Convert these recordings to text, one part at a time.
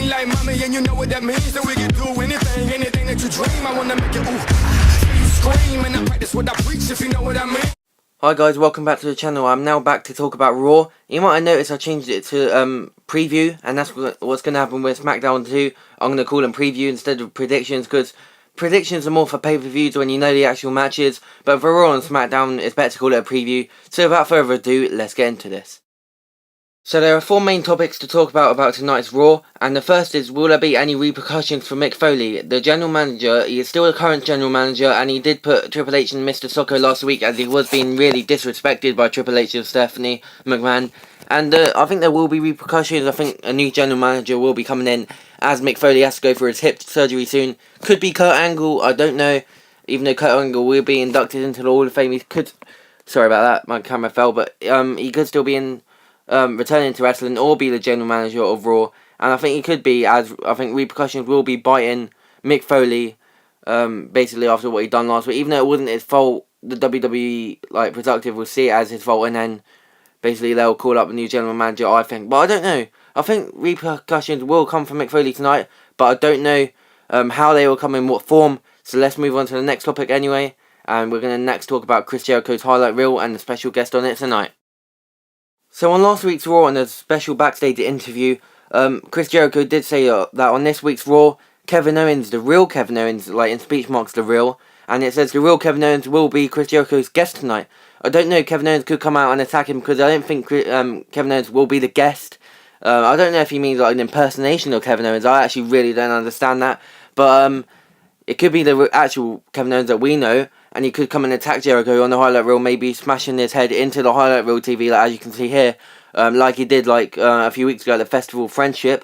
me like mommy, and you know what that means. That we can do anything that you dream. I wanna make it you scream, and I practice what I preach, if you know what I mean. Hi guys, welcome back to the channel. I'm now back to talk about Raw. You might have noticed I changed it to preview, and that's what's going to happen with SmackDown 2. I'm going to call them preview instead of predictions, because predictions are more for pay-per-views when you know the actual matches, but for Raw and SmackDown it's better to call it a preview. So without further ado, let's get into this. So there are four main topics to talk about tonight's Raw, and the first is, will there be any repercussions for Mick Foley? The general manager, he is still the current general manager, and he did put Triple H in Mr. Socko last week as he was being really disrespected by Triple H and Stephanie McMahon. And I think there will be repercussions. I think a new general manager will be coming in as Mick Foley has to go for his hip surgery soon. Could be Kurt Angle, I don't know. Even though Kurt Angle will be inducted into the Hall of Fame, he could... Sorry about that, my camera fell, but he could still be in... returning to wrestling or be the general manager of Raw, and I think he could be, as I think repercussions will be biting Mick Foley basically after what he done last week. Even though it wasn't his fault, the WWE productive will see it as his fault, and then basically they'll call up a new general manager, I think. But I don't know. I think repercussions will come from Mick Foley tonight, but I don't know how they will come, in what form. So let's move on to the next topic anyway, and we're going to next talk about Chris Jericho's highlight reel and the special guest on it tonight. So on last week's Raw, in a special backstage interview, Chris Jericho did say that on this week's Raw, Kevin Owens, the real Kevin Owens, like in speech marks the real, and it says the real Kevin Owens will be Chris Jericho's guest tonight. I don't know, Kevin Owens could come out and attack him, because I don't think Kevin Owens will be the guest. I don't know if he means like an impersonation of Kevin Owens. I actually really don't understand that, but it could be the actual Kevin Owens that we know, and he could come and attack Jericho on the highlight reel, maybe smashing his head into the highlight reel TV, like as you can see here, like he did a few weeks ago at the Festival of Friendship.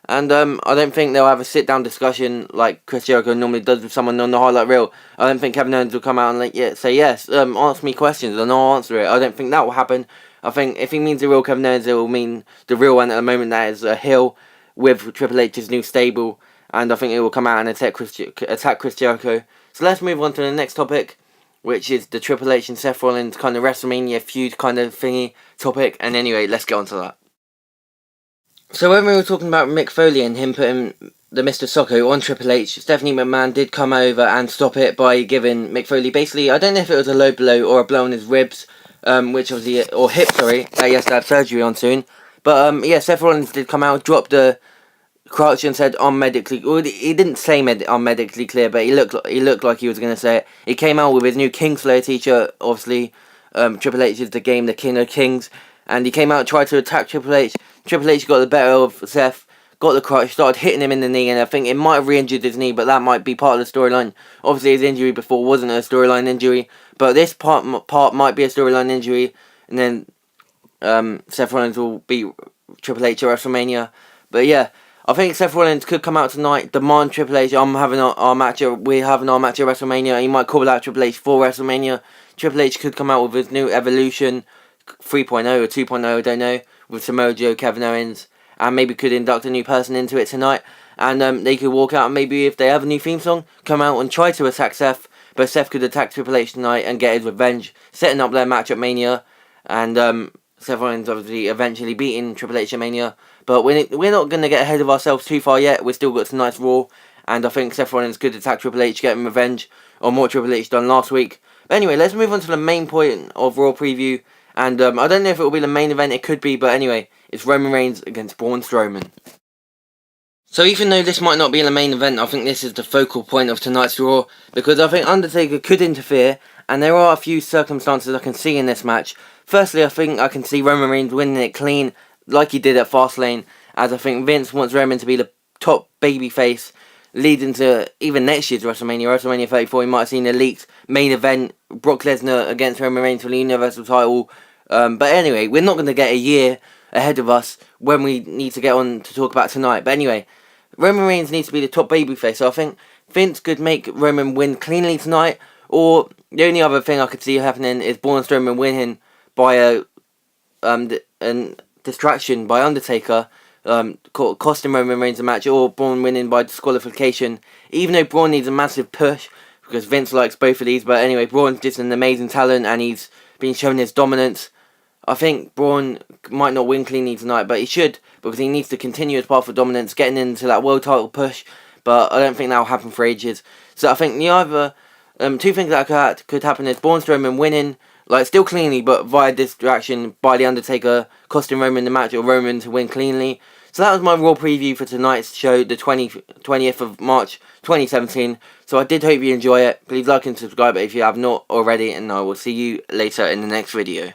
And I don't think they'll have a sit-down discussion like Chris Jericho normally does with someone on the highlight reel. I don't think Kevin Owens will come out and say yes, ask me questions and I'll answer it. I don't think that will happen. I think if he means the real Kevin Owens, it will mean the real one at the moment, that is a heel with Triple H's new stable. And I think it will come out and attack Chris Jericho. So let's move on to the next topic, which is the Triple H and Seth Rollins kind of WrestleMania feud kind of thingy topic. And anyway, let's get on to that. So when we were talking about Mick Foley and him putting the Mr. Socko on Triple H, Stephanie McMahon did come over and stop it by giving Mick Foley basically, I don't know if it was a low blow or a blow on his ribs, which obviously, or hip, sorry, that he has to have surgery on soon. But yeah, Seth Rollins did come out, dropped the crotch and said, I'm medically... Well, he didn't say I'm medically clear, but he looked like he was going to say it. He came out with his new Kingslayer t-shirt, obviously. Triple H is the game, the King of Kings. And he came out and tried to attack Triple H. Triple H got the better of Seth, got the crotch, started hitting him in the knee, and I think it might have re-injured his knee, but that might be part of the storyline. Obviously, his injury before wasn't a storyline injury, but this part might be a storyline injury, and then Seth Rollins will beat Triple H at WrestleMania. But yeah, I think Seth Rollins could come out tonight, demand Triple H, we're having our match at WrestleMania. He might call out Triple H for WrestleMania. Triple H could come out with his new Evolution 3.0 or 2.0, I don't know, with Samoa Joe, Kevin Owens, and maybe could induct a new person into it tonight. And they could walk out and maybe, if they have a new theme song, come out and try to attack Seth. But Seth could attack Triple H tonight and get his revenge, setting up their match at Mania. And Seth Rollins obviously eventually beating Triple H at Mania. But we're not going to get ahead of ourselves too far yet. We've still got tonight's Raw. And I think Seth Rollins could attack Triple H, get him revenge on what Triple H done last week. But anyway, let's move on to the main point of Raw preview. And I don't know if it will be the main event, it could be, but anyway, it's Roman Reigns against Braun Strowman. So even though this might not be the main event, I think this is the focal point of tonight's Raw, because I think Undertaker could interfere, and there are a few circumstances I can see in this match. Firstly, I think I can see Roman Reigns winning it clean, like he did at Fastlane, as I think Vince wants Roman to be the top babyface, leading to even next year's WrestleMania 34, we might have seen the leaked main event, Brock Lesnar against Roman Reigns for the Universal title. But anyway, we're not going to get a year ahead of us when we need to get on to talk about tonight. But anyway, Roman Reigns needs to be the top babyface, so I think Vince could make Roman win cleanly tonight, or the only other thing I could see happening is Braun Strowman winning by a distraction by Undertaker, costing Roman Reigns a match, or Braun winning by disqualification, even though Braun needs a massive push, because Vince likes both of these. But anyway, Braun's just an amazing talent, and he's been showing his dominance I think Braun might not win cleanly tonight, but he should, because he needs to continue his path of dominance, getting into that world title push, but I don't think that will happen for ages. So I think the other two things that could happen is Braun Strowman winning, like still cleanly, but via distraction by The Undertaker, costing Roman the match, or Roman to win cleanly. So that was my Raw preview for tonight's show, the 20th of March 2017. So I did hope you enjoy it. Please like and subscribe if you have not already, and I will see you later in the next video.